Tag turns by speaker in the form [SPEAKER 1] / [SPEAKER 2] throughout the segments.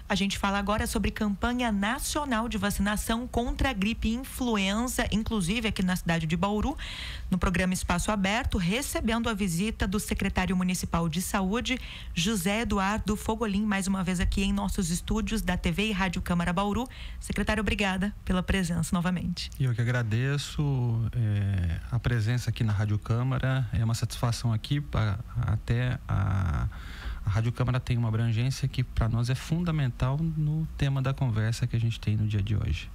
[SPEAKER 1] A gente fala agora sobre campanha nacional de vacinação contra a gripe influenza, inclusive aqui na cidade de Bauru, no programa Espaço Aberto, recebendo a visita do secretário municipal de saúde, José Eduardo Fogolin, mais uma vez aqui em nossos estúdios da TV e Rádio Câmara Bauru. Secretário, obrigada pela presença novamente.
[SPEAKER 2] Eu que agradeço a presença aqui na Rádio Câmara. É uma satisfação aqui, até a Rádio Câmara tem uma abrangência que para nós é fundamental no tema da conversa que a gente tem no dia de hoje.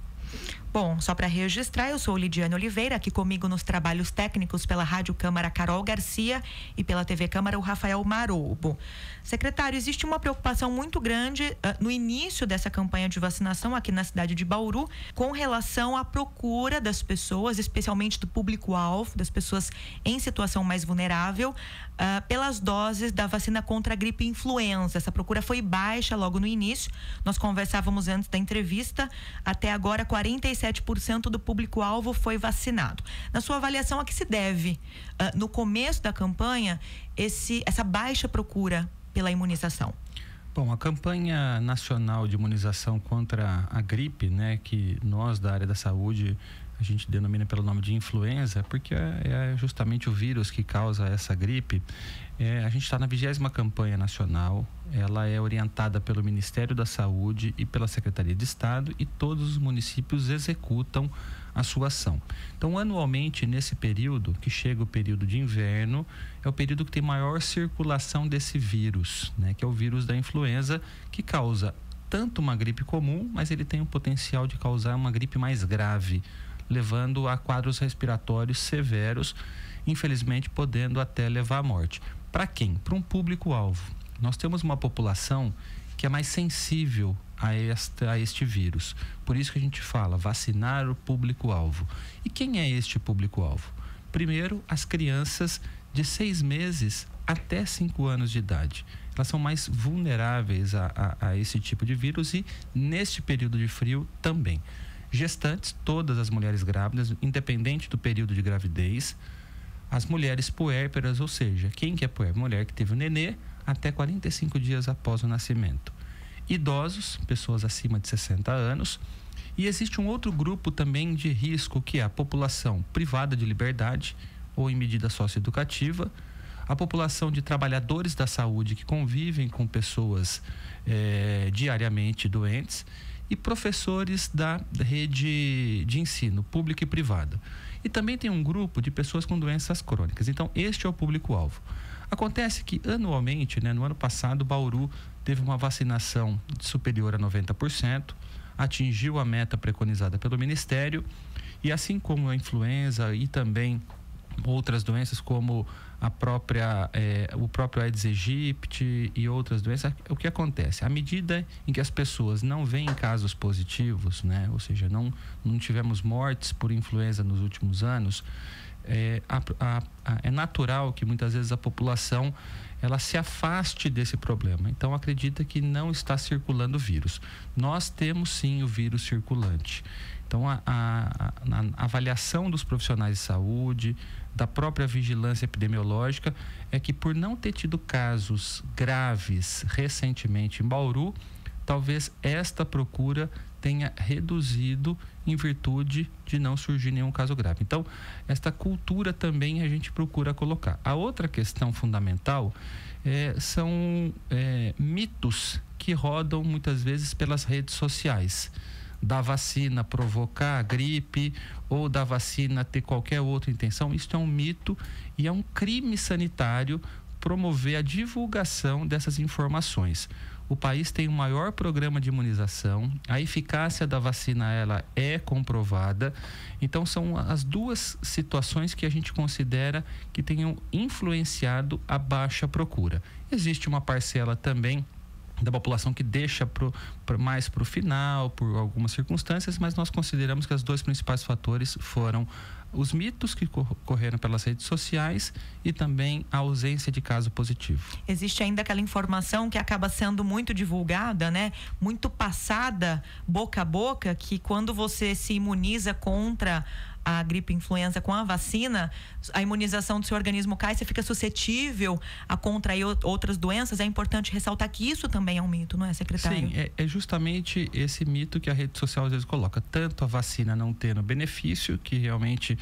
[SPEAKER 1] Bom, só para registrar, eu sou Lidiane Oliveira, aqui comigo nos trabalhos técnicos pela Rádio Câmara Carol Garcia e pela TV Câmara o Rafael Marobo. Secretário, existe uma preocupação muito grande no início dessa campanha de vacinação aqui na cidade de Bauru com relação à procura das pessoas, especialmente do público-alvo, das pessoas em situação mais vulnerável, pelas doses da vacina contra a gripe influenza. Essa procura foi baixa logo no início. Nós conversávamos antes da entrevista, até agora 47% do público-alvo foi vacinado. Na sua avaliação, a que se deve, no começo da campanha, essa baixa procura pela imunização?
[SPEAKER 2] Bom, a campanha nacional de imunização contra a gripe, né, que nós da área da saúde a gente denomina pelo nome de influenza, porque é justamente o vírus que causa essa gripe. A gente está na 20ª campanha nacional, ela é orientada pelo Ministério da Saúde e pela Secretaria de Estado, e todos os municípios executam a sua ação. Então, anualmente, nesse período, que chega o período de inverno, é o período que tem maior circulação desse vírus, né, que é o vírus da influenza, que causa tanto uma gripe comum, mas ele tem o potencial de causar uma gripe mais grave, levando a quadros respiratórios severos, infelizmente podendo até levar à morte. Para quem? Para um público-alvo. Nós temos uma população que é mais sensível a este vírus. Por isso que a gente fala vacinar o público-alvo. E quem é este público-alvo? Primeiro, as crianças de 6 meses até 5 anos de idade. Elas são mais vulneráveis a esse tipo de vírus, e neste período de frio também. Gestantes, todas as mulheres grávidas, independente do período de gravidez. As mulheres puérperas, ou seja, quem que é puérpera? Mulher que teve o nenê até 45 dias após o nascimento. Idosos, pessoas acima de 60 anos. E existe um outro grupo também de risco, que é a população privada de liberdade ou em medida socioeducativa, a população de trabalhadores da saúde que convivem com pessoas diariamente doentes, e professores da rede de ensino pública e privada. E também tem um grupo de pessoas com doenças crônicas. Então, este é o público-alvo. Acontece que anualmente, né, no ano passado, Bauru teve uma vacinação superior a 90%, atingiu a meta preconizada pelo Ministério, e assim como a influenza e também outras doenças como o próprio Aedes aegypti e outras doenças, o que acontece? À medida em que as pessoas não veem casos positivos, né? Ou seja, não tivemos mortes por influenza nos últimos anos, é natural que muitas vezes a população ela se afaste desse problema. Então, acredita que não está circulando o vírus. Nós temos sim o vírus circulante. Então, a avaliação dos profissionais de saúde, da própria vigilância epidemiológica, é que por não ter tido casos graves recentemente em Bauru, talvez esta procura tenha reduzido em virtude de não surgir nenhum caso grave. Então, esta cultura também a gente procura colocar. A outra questão fundamental são mitos que rodam muitas vezes pelas redes sociais. Da vacina provocar a gripe ou da vacina ter qualquer outra intenção. Isso é um mito e é um crime sanitário promover a divulgação dessas informações. O país tem o maior programa de imunização, a eficácia da vacina ela é comprovada. Então, são as duas situações que a gente considera que tenham influenciado a baixa procura. Existe uma parcela também da população que deixa mais para o final, por algumas circunstâncias, mas nós consideramos que os dois principais fatores foram os mitos que correram pelas redes sociais e também a ausência de caso positivo.
[SPEAKER 1] Existe ainda aquela informação que acaba sendo muito divulgada, né? Muito passada boca a boca, que quando você se imuniza contra a gripe influenza com a vacina, a imunização do seu organismo cai, você fica suscetível a contrair outras doenças. É importante ressaltar que isso também é um mito, não é, secretário?
[SPEAKER 2] Sim, é justamente esse mito que a rede social às vezes coloca. Tanto a vacina não tendo benefício, que realmente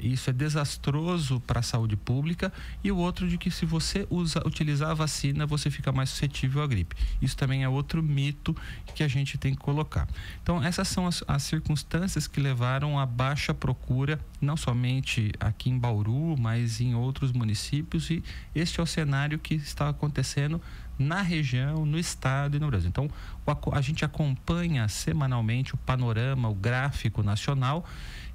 [SPEAKER 2] isso é desastroso para a saúde pública, e o outro de que se você utilizar a vacina, você fica mais suscetível à gripe. Isso também é outro mito que a gente tem que colocar. Então, essas são as circunstâncias que levaram à baixa procura, não somente aqui em Bauru, mas em outros municípios, e este é o cenário que está acontecendo na região, no estado e no Brasil. Então, a gente acompanha semanalmente o panorama, o gráfico nacional,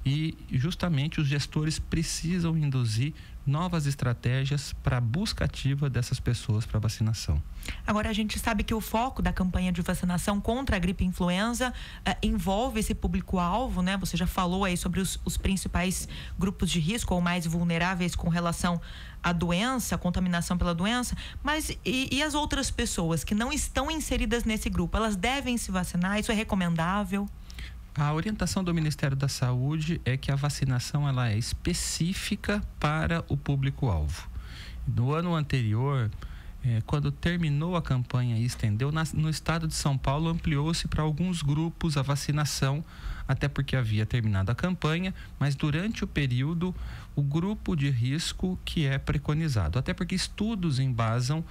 [SPEAKER 2] e justamente os gestores precisam induzir novas estratégias para a busca ativa dessas pessoas para vacinação.
[SPEAKER 1] Agora, a gente sabe que o foco da campanha de vacinação contra a gripe influenza envolve esse público-alvo, né? Você já falou aí sobre os principais grupos de risco ou mais vulneráveis com relação à doença, a contaminação pela doença, mas e as outras pessoas que não estão inseridas nesse grupo? Elas devem se vacinar? Isso é recomendável?
[SPEAKER 2] A orientação do Ministério da Saúde é que a vacinação ela é específica para o público-alvo. No ano anterior, quando terminou a campanha e estendeu, no estado de São Paulo ampliou-se para alguns grupos a vacinação, até porque havia terminado a campanha, mas durante o período, o grupo de risco que é preconizado, até porque estudos embasam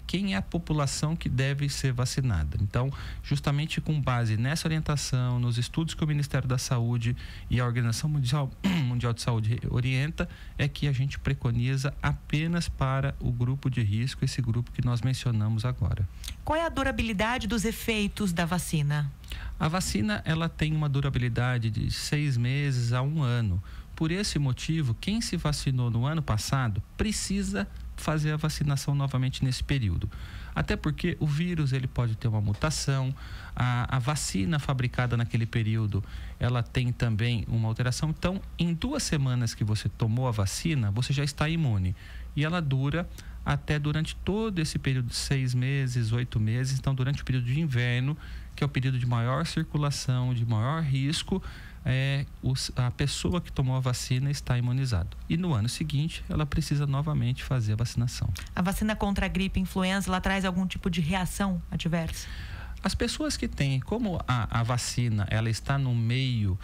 [SPEAKER 2] quem é a população que deve ser vacinada. Então, justamente com base nessa orientação, nos estudos que o Ministério da Saúde e a Organização Mundial de Saúde orienta, é que a gente preconiza apenas para o grupo de risco, esse grupo que nós mencionamos agora.
[SPEAKER 1] Qual é a durabilidade dos efeitos da vacina?
[SPEAKER 2] A vacina ela tem uma durabilidade de 6 meses a 1 ano. Por esse motivo, quem se vacinou no ano passado precisa fazer a vacinação novamente nesse período. Até porque o vírus ele pode ter uma mutação, a vacina fabricada naquele período ela tem também uma alteração. Então, em 2 semanas que você tomou a vacina, você já está imune. E ela dura até durante todo esse período de 6 meses, 8 meses. Então, durante o período de inverno, que é o período de maior circulação, de maior risco, a pessoa que tomou a vacina está imunizada. E no ano seguinte, ela precisa novamente fazer a vacinação.
[SPEAKER 1] A vacina contra a gripe influenza, ela traz algum tipo de reação adversa?
[SPEAKER 2] As pessoas que têm, como a vacina, ela está no meio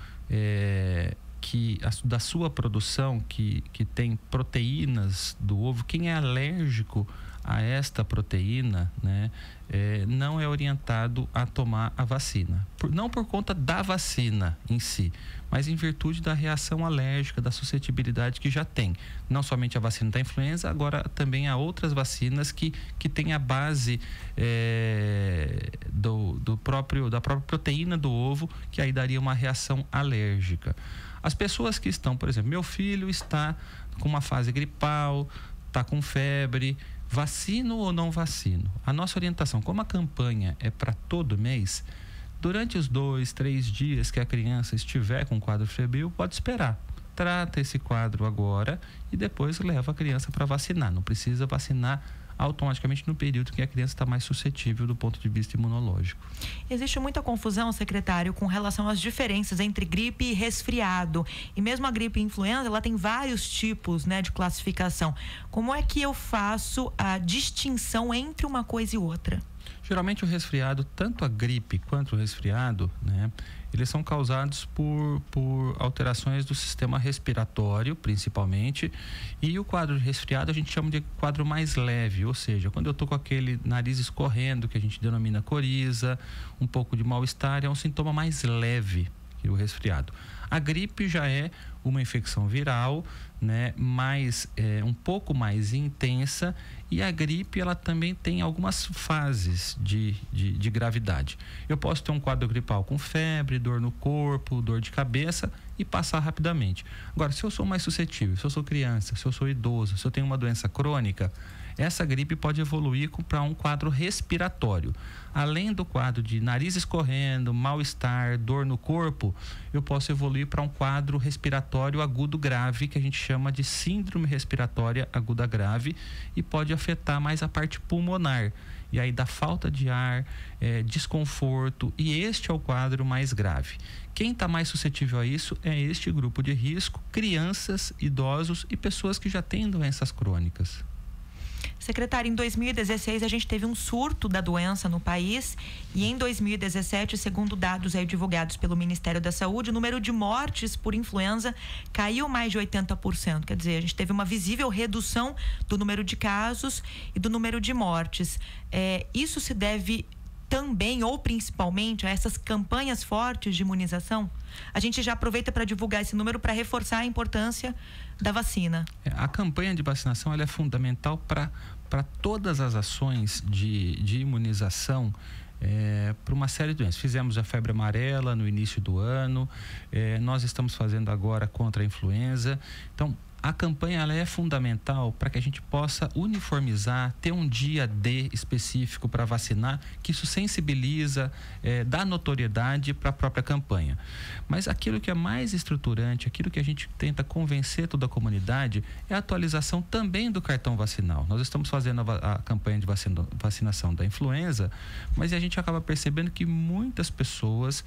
[SPEAKER 2] da sua produção, que tem proteínas do ovo, quem é alérgico a esta proteína, né, não é orientado a tomar a vacina. Não por conta da vacina em si, mas em virtude da reação alérgica, da suscetibilidade que já tem. Não somente a vacina da influenza, agora também há outras vacinas que têm a base da própria proteína do ovo, que aí daria uma reação alérgica. As pessoas que estão, por exemplo, meu filho está com uma fase gripal, está com febre, vacino ou não vacino? A nossa orientação, como a campanha é para todo mês, durante os 2, 3 dias que a criança estiver com quadro febril, pode esperar. Trata esse quadro agora e depois leva a criança para vacinar. Não precisa vacinar automaticamente no período que a criança está mais suscetível do ponto de vista imunológico.
[SPEAKER 1] Existe muita confusão, secretário, com relação às diferenças entre gripe e resfriado. E mesmo a gripe influenza, ela tem vários tipos, né, de classificação. Como é que eu faço a distinção entre uma coisa e outra?
[SPEAKER 2] Geralmente o resfriado, tanto a gripe quanto o resfriado, né, eles são causados por alterações do sistema respiratório, principalmente, e o quadro de resfriado a gente chama de quadro mais leve, ou seja, quando eu estou com aquele nariz escorrendo, que a gente denomina coriza, um pouco de mal-estar, é um sintoma mais leve que o resfriado. A gripe já é uma infecção viral, né, um pouco mais intensa, e a gripe ela também tem algumas fases de gravidade. Eu posso ter um quadro gripal com febre, dor no corpo, dor de cabeça e passar rapidamente. Agora, se eu sou mais suscetível, se eu sou criança, se eu sou idoso, se eu tenho uma doença crônica, essa gripe pode evoluir para um quadro respiratório. Além do quadro de nariz escorrendo, mal-estar, dor no corpo, eu posso evoluir para um quadro respiratório agudo grave, que a gente chama de síndrome respiratória aguda grave, e pode afetar mais a parte pulmonar. E aí dá falta de ar, desconforto, e este é o quadro mais grave. Quem está mais suscetível a isso é este grupo de risco: crianças, idosos e pessoas que já têm doenças crônicas.
[SPEAKER 1] Secretário, em 2016 a gente teve um surto da doença no país, e em 2017, segundo dados aí divulgados pelo Ministério da Saúde, o número de mortes por influenza caiu mais de 80%. Quer dizer, a gente teve uma visível redução do número de casos e do número de mortes. Isso se deve também ou principalmente a essas campanhas fortes de imunização? A gente já aproveita para divulgar esse número para reforçar a importância da vacina.
[SPEAKER 2] A campanha de vacinação ela é fundamental para todas as ações de imunização para uma série de doenças. Fizemos a febre amarela no início do ano, nós estamos fazendo agora contra a influenza. Então, a campanha ela é fundamental para que a gente possa uniformizar, ter um dia D específico para vacinar, que isso sensibiliza, dá notoriedade para a própria campanha. Mas aquilo que é mais estruturante, aquilo que a gente tenta convencer toda a comunidade, é a atualização também do cartão vacinal. Nós estamos fazendo a campanha de vacinação da influenza, mas a gente acaba percebendo que muitas pessoas,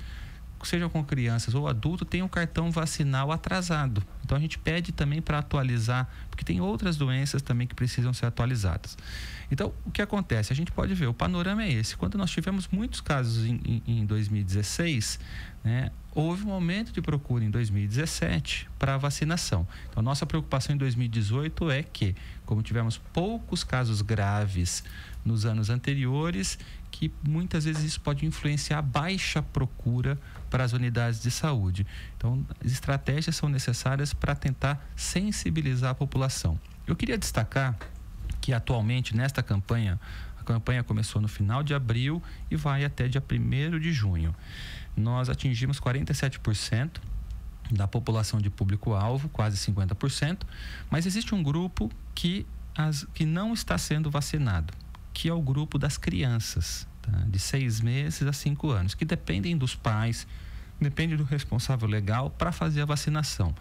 [SPEAKER 2] seja com crianças ou adultos, tem um cartão vacinal atrasado. Então a gente pede também para atualizar, porque tem outras doenças também que precisam ser atualizadas. Então, o que acontece? A gente pode ver, o panorama é esse. Quando nós tivemos muitos casos em 2016, houve um aumento de procura em 2017 para a vacinação. Então, nossa preocupação em 2018 é que, como tivemos poucos casos graves nos anos anteriores, que muitas vezes isso pode influenciar a baixa procura para as unidades de saúde. Então, as estratégias são necessárias para tentar sensibilizar a população. Eu queria destacar que atualmente nesta campanha, a campanha começou no final de abril e vai até dia 1º de junho. Nós atingimos 47% da população de público-alvo, quase 50%, mas existe um grupo que não está sendo vacinado, que é o grupo das crianças, tá? De 6 meses a 5 anos, que dependem dos pais, depende do responsável legal para fazer a vacinação.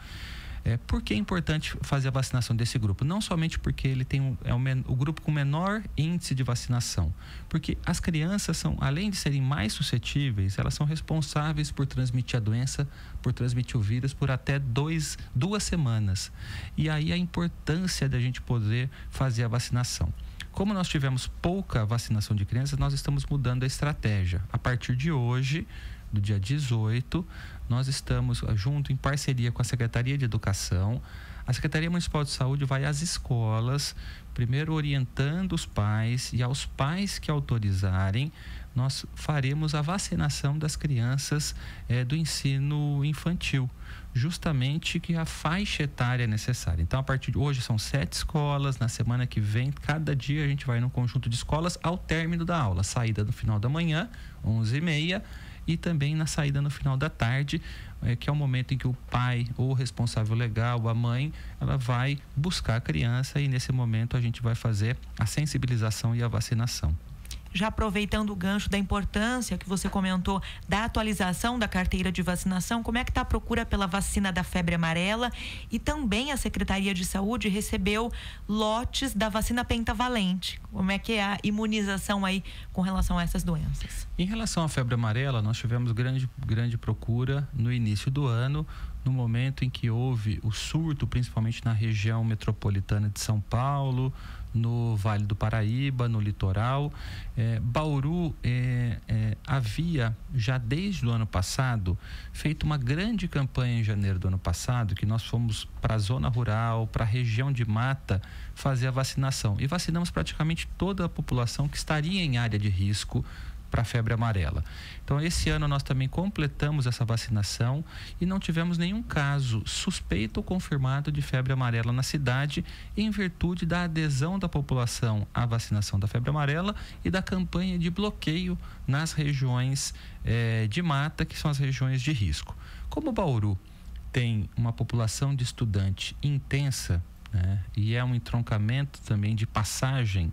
[SPEAKER 2] Por que é importante fazer a vacinação desse grupo? Não somente porque ele tem o grupo com menor índice de vacinação, porque as crianças são, além de serem mais suscetíveis, elas são responsáveis por transmitir a doença, por transmitir o vírus por até 2 semanas. E aí a importância da gente poder fazer a vacinação. Como nós tivemos pouca vacinação de crianças, nós estamos mudando a estratégia. A partir de hoje, do dia 18, nós estamos junto, em parceria com a Secretaria de Educação. A Secretaria Municipal de Saúde vai às escolas, primeiro orientando os pais, e aos pais que autorizarem, nós faremos a vacinação das crianças do ensino infantil, justamente que a faixa etária é necessária. Então, a partir de hoje são 7 escolas, na semana que vem, cada dia a gente vai num conjunto de escolas ao término da aula, saída no final da manhã, 11h30, e também na saída no final da tarde, que é o momento em que o pai ou o responsável legal, a mãe, ela vai buscar a criança, e nesse momento a gente vai fazer a sensibilização e a vacinação.
[SPEAKER 1] Já aproveitando o gancho da importância que você comentou da atualização da carteira de vacinação, como é que está a procura pela vacina da febre amarela? E também a Secretaria de Saúde recebeu lotes da vacina pentavalente. Como é que é a imunização aí com relação a essas doenças?
[SPEAKER 2] Em relação à febre amarela, nós tivemos grande procura no início do ano, no momento em que houve o surto, principalmente na região metropolitana de São Paulo, no Vale do Paraíba, no litoral. Bauru havia, já desde o ano passado, feito uma grande campanha em janeiro do ano passado, que nós fomos para a zona rural, para a região de mata, fazer a vacinação. E vacinamos praticamente toda a população que estaria em área de risco para a febre amarela. Então, esse ano nós também completamos essa vacinação e não tivemos nenhum caso suspeito ou confirmado de febre amarela na cidade, em virtude da adesão da população à vacinação da febre amarela e da campanha de bloqueio nas regiões de mata, que são as regiões de risco. Como Bauru tem uma população de estudante intensa, né? E é um entroncamento também de passagem.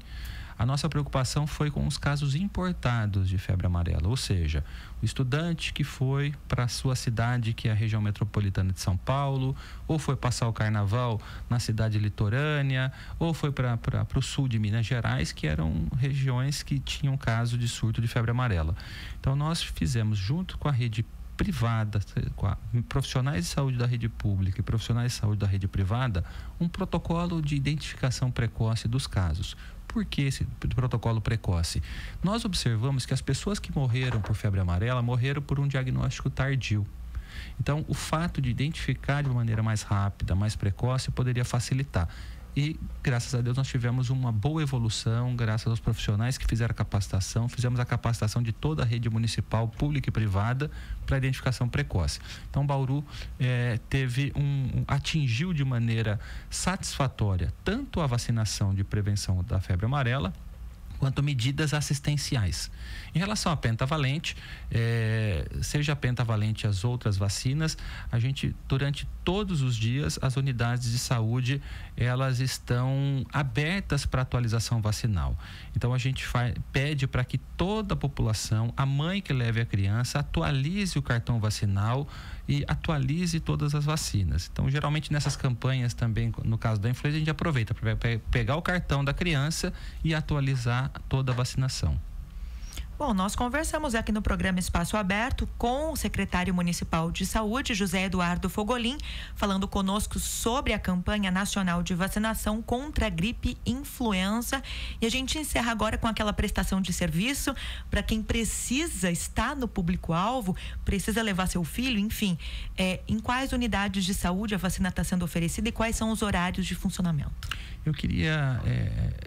[SPEAKER 2] A nossa preocupação foi com os casos importados de febre amarela, ou seja, o estudante que foi para a sua cidade, que é a região metropolitana de São Paulo, ou foi passar o carnaval na cidade litorânea, ou foi para o sul de Minas Gerais, que eram regiões que tinham caso de surto de febre amarela. Então nós fizemos, junto com a rede privada, com profissionais de saúde da rede pública e profissionais de saúde da rede privada, um protocolo de identificação precoce dos casos. Por que esse protocolo precoce? Nós observamos que as pessoas que morreram por febre amarela morreram por um diagnóstico tardio. Então, o fato de identificar de uma maneira mais rápida, mais precoce, poderia facilitar. E, graças a Deus, nós tivemos uma boa evolução, graças aos profissionais que fizeram a capacitação. Fizemos a capacitação de toda a rede municipal, pública e privada, para identificação precoce. Então, Bauru atingiu de maneira satisfatória tanto a vacinação de prevenção da febre amarela, quanto medidas assistenciais. Em relação à pentavalente, seja a pentavalente as outras vacinas, a gente, durante todos os dias, as unidades de saúde, elas estão abertas para atualização vacinal. Então, a gente pede para que toda a população, a mãe que leve a criança, atualize o cartão vacinal e atualize todas as vacinas. Então, geralmente nessas campanhas também, no caso da influenza, a gente aproveita para pegar o cartão da criança e atualizar toda a vacinação.
[SPEAKER 1] Bom, nós conversamos aqui no programa Espaço Aberto com o secretário municipal de saúde, José Eduardo Fogolin, falando conosco sobre a campanha nacional de vacinação contra a gripe influenza. E a gente encerra agora com aquela prestação de serviço para quem precisa estar no público-alvo, precisa levar seu filho, enfim. Em quais unidades de saúde a vacina está sendo oferecida e quais são os horários de funcionamento?
[SPEAKER 2] Eu queria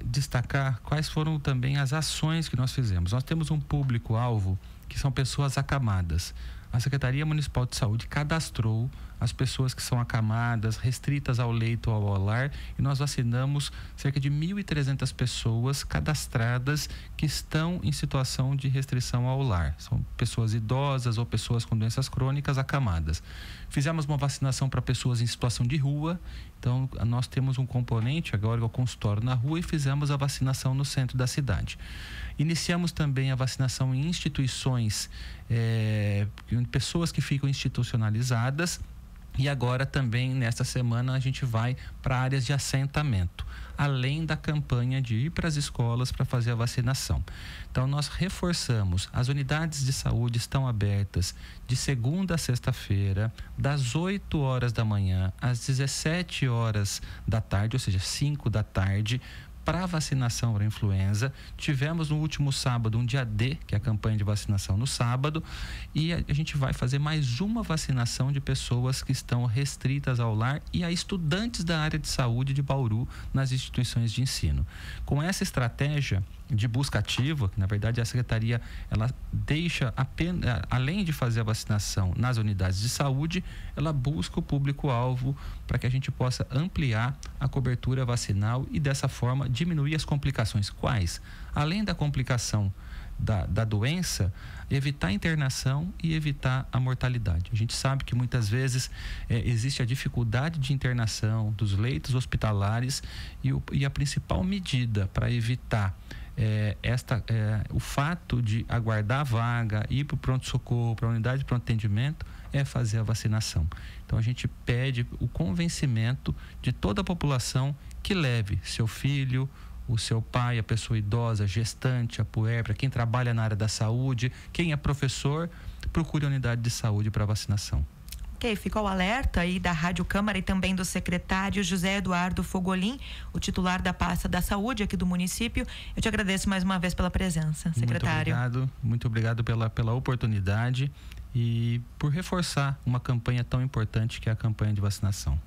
[SPEAKER 2] destacar quais foram também as ações que nós fizemos. Nós temos um público-alvo que são pessoas acamadas. A Secretaria Municipal de Saúde cadastrou as pessoas que são acamadas, restritas ao leito ou ao lar, e nós vacinamos cerca de 1.300 pessoas cadastradas que estão em situação de restrição ao lar. São pessoas idosas ou pessoas com doenças crônicas acamadas. Fizemos uma vacinação para pessoas em situação de rua, então nós temos um componente agora, o consultório na rua, e fizemos a vacinação no centro da cidade. Iniciamos também a vacinação em instituições, pessoas que ficam institucionalizadas. E agora também, nesta semana, a gente vai para áreas de assentamento, além da campanha de ir para as escolas para fazer a vacinação. Então, nós reforçamos, as unidades de saúde estão abertas de segunda a sexta-feira, das 8 horas da manhã às 17 horas da tarde, ou seja, 5 da tarde, para vacinação para influenza. Tivemos no último sábado um dia D, que é a campanha de vacinação no sábado, e a gente vai fazer mais uma vacinação de pessoas que estão restritas ao lar e a estudantes da área de saúde de Bauru nas instituições de ensino. Com essa estratégia de busca ativa, que na verdade a Secretaria ela deixa apenas, além de fazer a vacinação nas unidades de saúde, ela busca o público-alvo para que a gente possa ampliar a cobertura vacinal e dessa forma diminuir as complicações. Quais? Além da complicação da doença, evitar a internação e evitar a mortalidade. A gente sabe que muitas vezes existe a dificuldade de internação dos leitos hospitalares e a principal medida para evitar o fato de aguardar a vaga, ir para o pronto-socorro, para a unidade de pronto atendimento, é fazer a vacinação. Então a gente pede o convencimento de toda a população que leve seu filho, o seu pai, a pessoa idosa, gestante, a puérpera, quem trabalha na área da saúde, quem é professor, procure a unidade de saúde para vacinação.
[SPEAKER 1] Ok, ficou o alerta aí da Rádio Câmara e também do secretário José Eduardo Fogolin, o titular da pasta da saúde aqui do município. Eu te agradeço mais uma vez pela presença, secretário.
[SPEAKER 2] Muito obrigado pela oportunidade e por reforçar uma campanha tão importante que é a campanha de vacinação.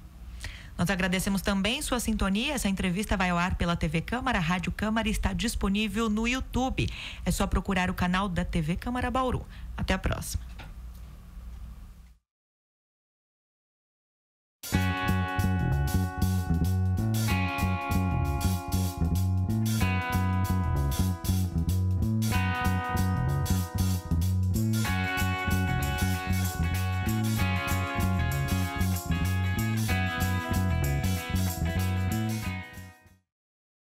[SPEAKER 1] Nós agradecemos também sua sintonia. Essa entrevista vai ao ar pela TV Câmara, a Rádio Câmara está disponível no YouTube. É só procurar o canal da TV Câmara Bauru. Até a próxima.